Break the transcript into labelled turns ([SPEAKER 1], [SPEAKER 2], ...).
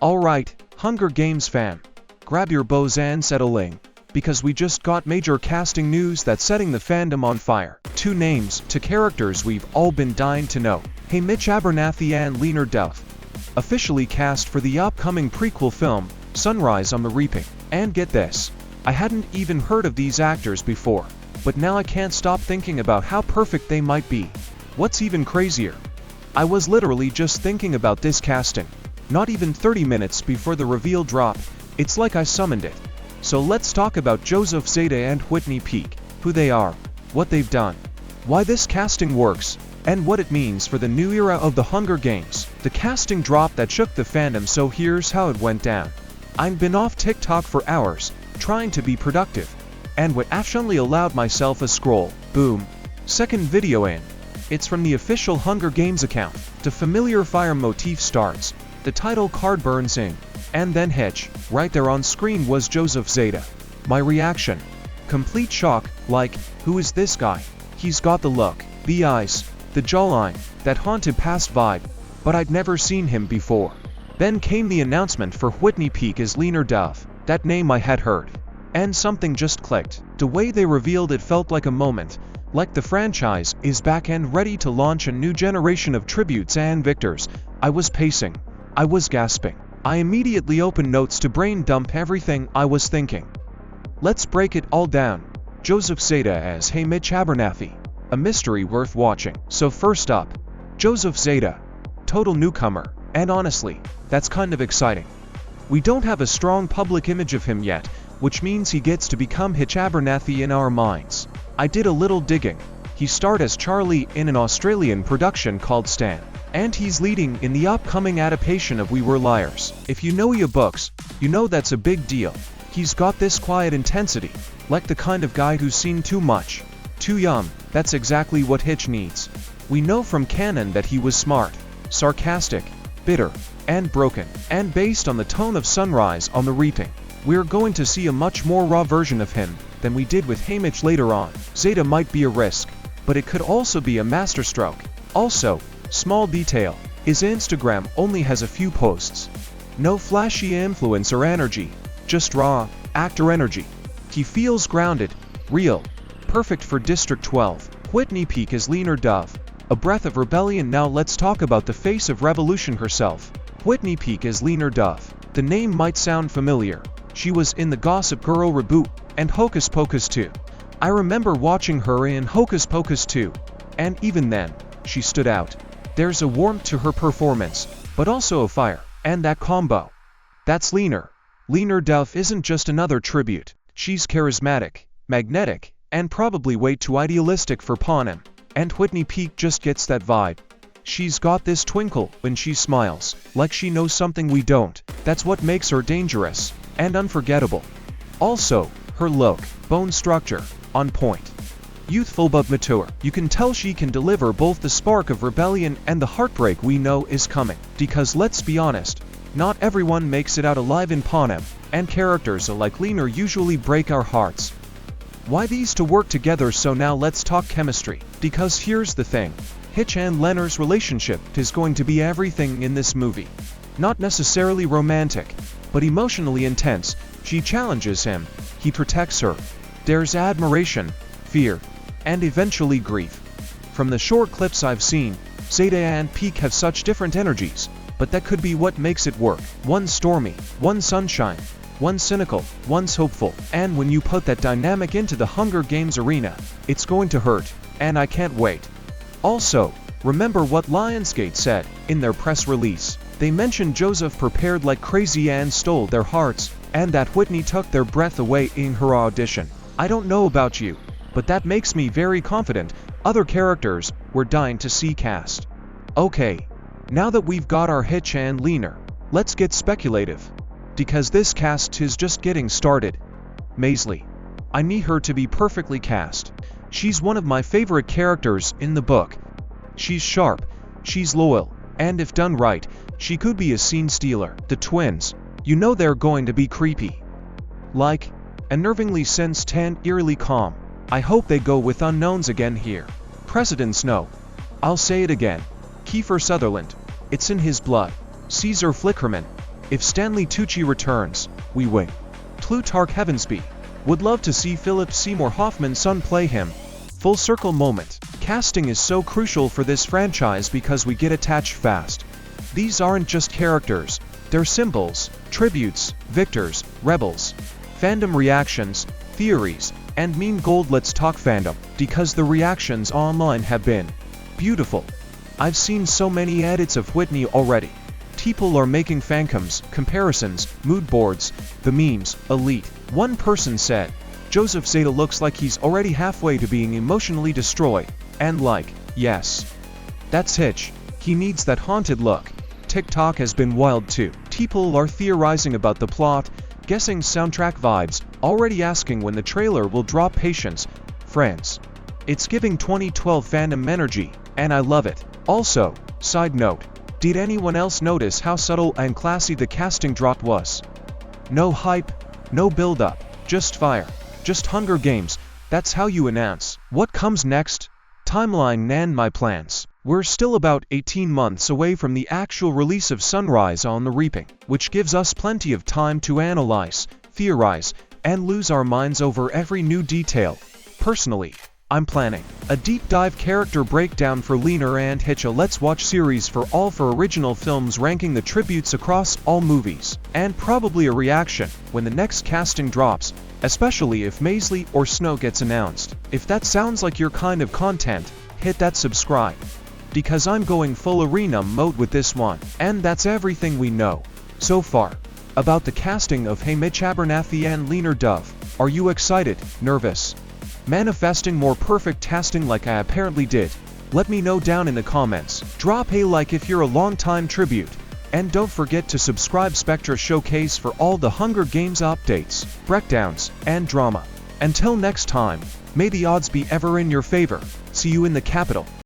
[SPEAKER 1] Alright, Hunger Games fam. Grab your bows and settle in, because we just got major casting news that's setting the fandom on fire. 2 names to characters we've all been dying to know. Hitch and Lena Duff. Officially cast for the upcoming prequel film, Sunrise on the Reaping. And get this, I hadn't even heard of these actors before, but now I can't stop thinking about how perfect they might be. What's even crazier? I was literally just thinking about this casting. Not even 30 minutes before the reveal drop, it's like I summoned it. So let's talk about Joseph Zeta and Whitney Peak, who they are, what they've done, why this casting works, and what it means for the new era of the Hunger Games. The casting drop that shook the fandom, so here's how it went down. I've been off TikTok for hours, trying to be productive, and what actually allowed myself a scroll, boom, second video in. It's from the official Hunger Games account. The familiar fire motif starts, the title card burns in, and then Hitch, right there on screen, was Joseph Zeta. My reaction? Complete shock, like, who is this guy? He's got the look, the eyes, the jawline, that haunted past vibe, but I'd never seen him before. Then came the announcement for Whitney Peak as Lena Duff, that name I had heard. And something just clicked. The way they revealed it felt like a moment, like the franchise is back and ready to launch a new generation of tributes and victors. I was pacing. I was gasping. I immediately opened notes to brain dump everything I was thinking. Let's break it all down. Joseph Zeta as Hitch, a mystery worth watching. So first up, Joseph Zeta, total newcomer, and honestly, that's kind of exciting. We don't have a strong public image of him yet, which means he gets to become Hitch in our minds. I did a little digging. He starred as Charlie in an Australian production called Stan, and he's leading in the upcoming adaptation of We Were Liars. If you know your books, you know that's a big deal. He's got this quiet intensity, like the kind of guy who's seen too much, too young. That's exactly what Hitch needs. We know from canon that he was smart, sarcastic, bitter, and broken, and based on the tone of Sunrise on the Reaping, we're going to see a much more raw version of him than we did with Hitch later on. Zeta might be a risk, but it could also be a masterstroke. Also, small detail, his Instagram only has a few posts. No flashy influence or energy, just raw, actor energy. He feels grounded, real, perfect for District 12. Whitney Peak as Lena Duff, a breath of rebellion. Now let's talk about the face of revolution herself. Whitney Peak as Lena Duff. The name might sound familiar. She was in the Gossip Girl reboot, and Hocus Pocus 2. I remember watching her in Hocus Pocus 2, and even then, she stood out. There's a warmth to her performance, but also a fire, and that combo. That's Lena. Lena Duff isn't just another tribute. She's charismatic, magnetic, and probably way too idealistic for Panem. And Whitney Peak just gets that vibe. She's got this twinkle when she smiles, like she knows something we don't. That's what makes her dangerous and unforgettable. Also, her look, bone structure, on point. Youthful but mature. You can tell she can deliver both the spark of rebellion and the heartbreak we know is coming. Because let's be honest, not everyone makes it out alive in Panem, and characters like Lena usually break our hearts. Why these two work together? So now let's talk chemistry. Because here's the thing, Hitch and Lena's relationship is going to be everything in this movie. Not necessarily romantic, but emotionally intense. She challenges him, he protects her. There's admiration, fear, and eventually grief. From the short clips I've seen, Zeta and Peak have such different energies, but that could be what makes it work. One stormy, one sunshine, one cynical, one's hopeful. And when you put that dynamic into the Hunger Games arena, it's going to hurt, and I can't wait. Also, remember what Lionsgate said in their press release. They mentioned Joseph prepared like crazy and stole their hearts, and that Whitney took their breath away in her audition. I don't know about you, but that makes me very confident other characters we're dying to see cast. Okay, now that we've got our Hitch and Lena, let's get speculative. Because this cast is just getting started. Maisley. I need her to be perfectly cast. She's one of my favorite characters in the book. She's sharp, she's loyal, and if done right, she could be a scene stealer. The twins, you know they're going to be creepy. Like, unnervingly sensed and eerily calm. I hope they go with unknowns again here. President Snow. I'll say it again. Kiefer Sutherland. It's in his blood. Caesar Flickerman. If Stanley Tucci returns, we wing. Plutarch Heavensby. Would love to see Philip Seymour Hoffman's son play him. Full circle moment. Casting is so crucial for this franchise because we get attached fast. These aren't just characters, they're symbols, tributes, victors, rebels. Fandom reactions, theories, and meme gold. Let's talk fandom, because the reactions online have been beautiful. I've seen so many edits of Whitney already. People are making fancams, comparisons, mood boards, the memes, elite. One person said, Joseph Zeta looks like he's already halfway to being emotionally destroyed. And like, yes. That's Hitch. He needs that haunted look. TikTok has been wild too. People are theorizing about the plot, guessing soundtrack vibes, already asking when the trailer will drop. Patience, friends. It's giving 2012 fandom energy, and I love it. Also, side note, did anyone else notice how subtle and classy the casting drop was? No hype, no build-up, just fire, just Hunger Games. That's how you announce what comes next. Timeline and my plans. We're still about 18 months away from the actual release of Sunrise on the Reaping, which gives us plenty of time to analyze, theorize, and lose our minds over every new detail. Personally, I'm planning a deep dive character breakdown for Leaner and Hitch, a Let's Watch series for original films, ranking the tributes across all movies, and probably a reaction when the next casting drops, especially if Maisley or Snow gets announced. If that sounds like your kind of content, hit that subscribe, because I'm going full arena mode with this one. And that's everything we know so far about the casting of Mitch Abernathy and Leaner Dove. Are you excited, nervous, manifesting more perfect casting like I apparently did? Let me know down in the comments. Drop a like if you're a long-time tribute. And don't forget to subscribe SpectraShowcase for all the Hunger Games updates, breakdowns, and drama. Until next time, may the odds be ever in your favor. See you in the Capitol.